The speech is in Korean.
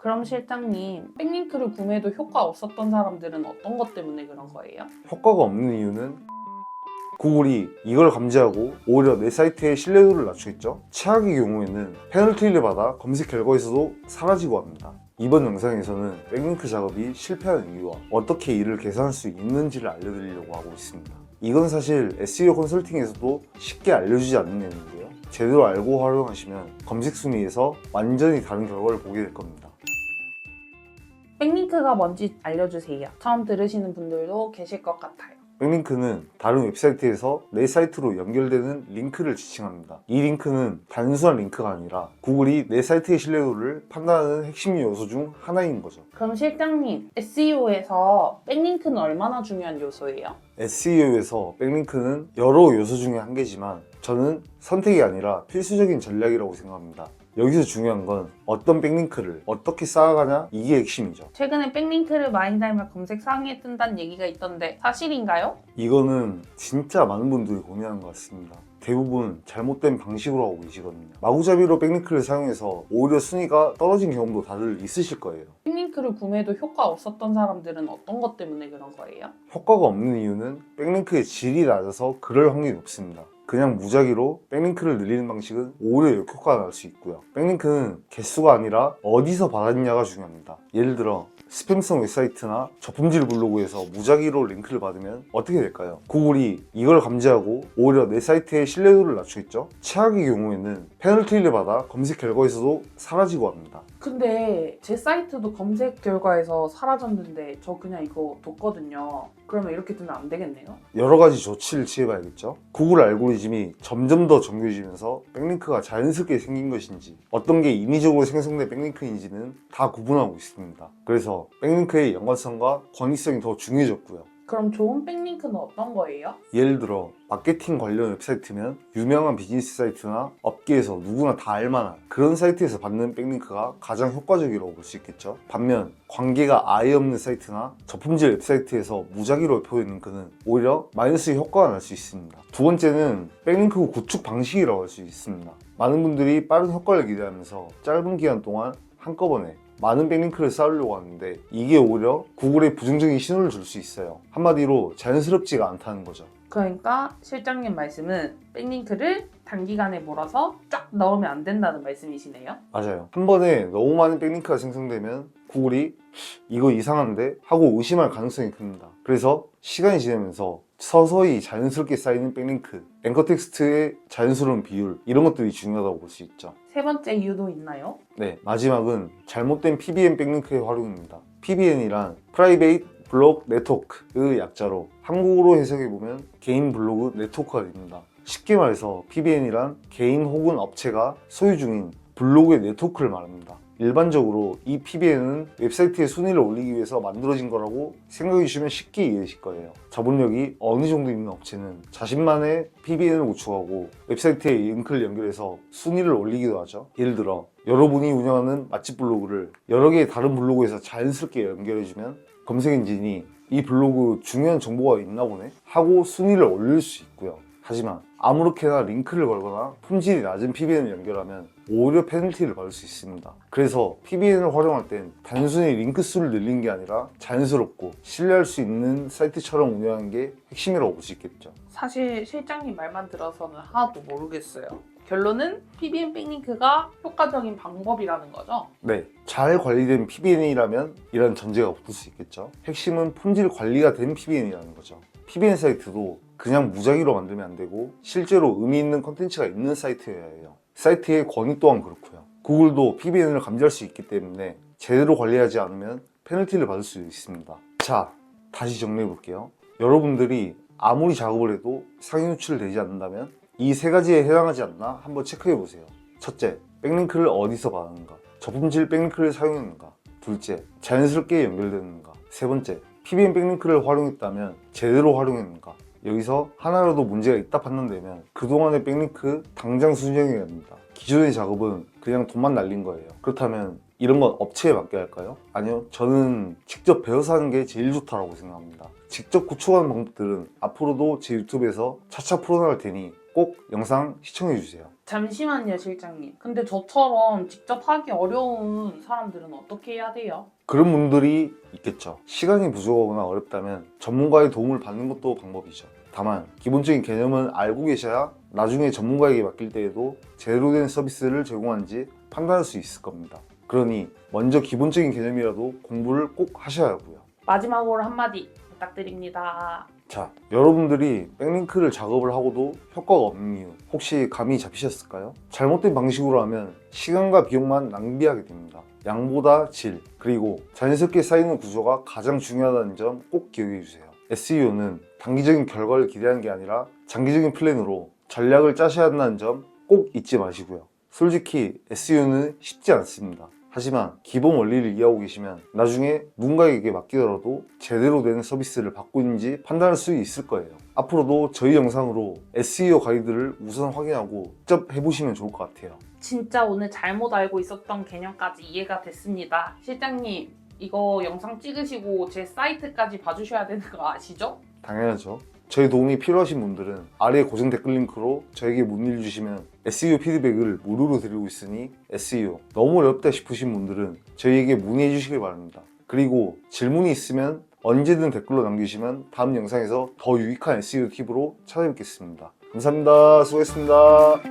그럼 실장님, 백링크를 구매해도 효과 없었던 사람들은 어떤 것 때문에 그런 거예요? 효과가 없는 이유는 구글이 이걸 감지하고 오히려 내 사이트의 신뢰도를 낮추겠죠. 최악의 경우에는 페널티를 받아 검색 결과에서도 사라지고 합니다. 이번 영상에서는 백링크 작업이 실패하는 이유와 어떻게 이를 개선할 수 있는지를 알려드리려고 하고 있습니다. 이건 사실 SEO 컨설팅에서도 쉽게 알려주지 않는 내용인데요. 제대로 알고 활용하시면 검색 순위에서 완전히 다른 결과를 보게 될 겁니다. 백링크가 뭔지 알려주세요. 처음 들으시는 분들도 계실 것 같아요. 백링크는 다른 웹사이트에서 내 사이트로 연결되는 링크를 지칭합니다. 이 링크는 단순한 링크가 아니라 구글이 내 사이트의 신뢰도를 판단하는 핵심 요소 중 하나인 거죠. 그럼 실장님, SEO에서 백링크는 얼마나 중요한 요소예요? SEO에서 백링크는 여러 요소 중에 한 개지만 저는 선택이 아니라 필수적인 전략이라고 생각합니다. 여기서 중요한 건 어떤 백링크를 어떻게 쌓아가냐, 이게 핵심이죠. 최근에 백링크를 많이 달면 검색 상위에 뜬다는 얘기가 있던데 사실인가요? 이거는 진짜 많은 분들이 고민하는 것 같습니다. 대부분 잘못된 방식으로 하고 계시거든요. 마구잡이로 백링크를 사용해서 오히려 순위가 떨어진 경험도 다들 있으실 거예요. 백링크를 구매해도 효과 없었던 사람들은 어떤 것 때문에 그런 거예요? 효과가 없는 이유는 백링크의 질이 낮아서 그럴 확률이 높습니다. 그냥 무작위로 백링크를 늘리는 방식은 오히려 역효과가 날 수 있고요. 백링크는 개수가 아니라 어디서 받았냐가 중요합니다. 예를 들어 스팸성 웹사이트나 저품질 블로그에서 무작위로 링크를 받으면 어떻게 될까요? 구글이 이걸 감지하고 오히려 내 사이트의 신뢰도를 낮추겠죠? 최악의 경우에는 페널티를 받아 검색 결과에서도 사라지고 합니다. 근데 제 사이트도 검색 결과에서 사라졌는데 저 그냥 이거 뒀거든요. 그러면 이렇게 두면 안 되겠네요? 여러 가지 조치를 취해봐야겠죠. 구글 알고리즘이 점점 더 정교해지면서 백링크가 자연스럽게 생긴 것인지 어떤 게 인위적으로 생성된 백링크인지는 다 구분하고 있습니다. 그래서 백링크의 연관성과 권위성이 더 중요해졌고요. 그럼 좋은 백링크는 어떤 거예요? 예를 들어 마케팅 관련 웹사이트면 유명한 비즈니스 사이트나 업계에서 누구나 다 알만한 그런 사이트에서 받는 백링크가 가장 효과적이라고 볼 수 있겠죠. 반면 관계가 아예 없는 사이트나 저품질 웹사이트에서 무작위로 표현 링크는 오히려 마이너스 효과가 날 수 있습니다. 두 번째는 백링크 구축 방식이라고 할 수 있습니다. 많은 분들이 빠른 효과를 기대하면서 짧은 기간 동안 한꺼번에 많은 백링크를 쌓으려고 하는데 이게 오히려 구글에 부정적인 신호를 줄 수 있어요. 한마디로 자연스럽지가 않다는 거죠. 그러니까 실장님 말씀은 백링크를 단기간에 몰아서 쫙 넣으면 안 된다는 말씀이시네요. 맞아요. 한 번에 너무 많은 백링크가 생성되면 구글이 이거 이상한데? 하고 의심할 가능성이 큽니다. 그래서 시간이 지나면서 서서히 자연스럽게 쌓이는 백링크, 앵커 텍스트의 자연스러운 비율, 이런 것들이 중요하다고 볼 수 있죠. 세 번째 이유도 있나요? 네, 마지막은 잘못된 PBN 백링크의 활용입니다. PBN이란 Private 블로그 네트워크의 약자로 한국어로 해석해보면 개인 블로그 네트워크가 됩니다. 쉽게 말해서 PBN이란 개인 혹은 업체가 소유 중인 블로그의 네트워크를 말합니다. 일반적으로 이 PBN은 웹사이트의 순위를 올리기 위해서 만들어진 거라고 생각해 주시면 쉽게 이해하실 거예요. 자본력이 어느 정도 있는 업체는 자신만의 PBN을 구축하고 웹사이트에 링크를 연결해서 순위를 올리기도 하죠. 예를 들어 여러분이 운영하는 맛집 블로그를 여러 개의 다른 블로그에서 자연스럽게 연결해주면 검색 엔진이 이 블로그 중요한 정보가 있나 보네 하고 순위를 올릴 수 있고요. 하지만 아무렇게나 링크를 걸거나 품질이 낮은 PBN을 연결하면 오히려 페널티를 받을 수 있습니다. 그래서 PBN을 활용할 땐 단순히 링크 수를 늘린 게 아니라 자연스럽고 신뢰할 수 있는 사이트처럼 운영하는 게 핵심이라고 볼 수 있겠죠. 사실 실장님 말만 들어서는 하나도 모르겠어요. 결론은 PBN 백링크가 효과적인 방법이라는 거죠? 네, 잘 관리된 PBN이라면 이런 전제가 붙을 수 있겠죠. 핵심은 품질 관리가 된 PBN이라는 거죠. PBN 사이트도 그냥 무작위로 만들면 안 되고 실제로 의미 있는 컨텐츠가 있는 사이트여야 해요. 사이트의 권위 또한 그렇고요. 구글도 PBN을 감지할 수 있기 때문에 제대로 관리하지 않으면 페널티를 받을 수 있습니다. 자, 다시 정리해 볼게요. 여러분들이 아무리 작업을 해도 상위 노출이 되지 않는다면 이 세 가지에 해당하지 않나 한번 체크해 보세요. 첫째, 백링크를 어디서 받았는가? 저품질 백링크를 사용했는가? 둘째, 자연스럽게 연결되는가? 세 번째, PBN 백링크를 활용했다면 제대로 활용했는가? 여기서 하나라도 문제가 있다 판단되면 그동안의 백링크 당장 수정해야 합니다. 기존의 작업은 그냥 돈만 날린 거예요. 그렇다면 이런 건 업체에 맡겨야 할까요? 아니요, 저는 직접 배워서 하는 게 제일 좋다고 생각합니다. 직접 구축하는 방법들은 앞으로도 제 유튜브에서 차차 풀어나갈 테니 꼭 영상 시청해주세요. 잠시만요, 실장님. 근데 저처럼 직접 하기 어려운 사람들은 어떻게 해야 돼요? 그런 분들이 있겠죠. 시간이 부족하거나 어렵다면 전문가의 도움을 받는 것도 방법이죠. 다만 기본적인 개념은 알고 계셔야 나중에 전문가에게 맡길 때에도 제대로 된 서비스를 제공하는지 판단할 수 있을 겁니다. 그러니 먼저 기본적인 개념이라도 공부를 꼭 하셔야 하고요. 마지막으로 한마디 부탁드립니다. 자, 여러분들이 백링크를 작업을 하고도 효과가 없는 이유 혹시 감이 잡히셨을까요? 잘못된 방식으로 하면 시간과 비용만 낭비하게 됩니다. 양보다 질, 그리고 자연스럽게 쌓이는 구조가 가장 중요하다는 점 꼭 기억해 주세요. SEO는 단기적인 결과를 기대하는 게 아니라 장기적인 플랜으로 전략을 짜셔야 한다는 점 꼭 잊지 마시고요. 솔직히 SEO는 쉽지 않습니다. 하지만 기본 원리를 이해하고 계시면 나중에 누군가에게 맡기더라도 제대로 된 서비스를 받고 있는지 판단할 수 있을 거예요. 앞으로도 저희 영상으로 SEO 가이드를 우선 확인하고 직접 해보시면 좋을 것 같아요. 진짜 오늘 잘못 알고 있었던 개념까지 이해가 됐습니다. 실장님, 이거 영상 찍으시고 제 사이트까지 봐주셔야 되는 거 아시죠? 당연하죠. 저희 도움이 필요하신 분들은 아래 고정 댓글 링크로 저에게 문의를 주시면 SEO 피드백을 무료로 드리고 있으니 SEO 너무 어렵다 싶으신 분들은 저희에게 문의해 주시길 바랍니다. 그리고 질문이 있으면 언제든 댓글로 남기시면 다음 영상에서 더 유익한 SEO 팁으로 찾아뵙겠습니다. 감사합니다. 수고했습니다.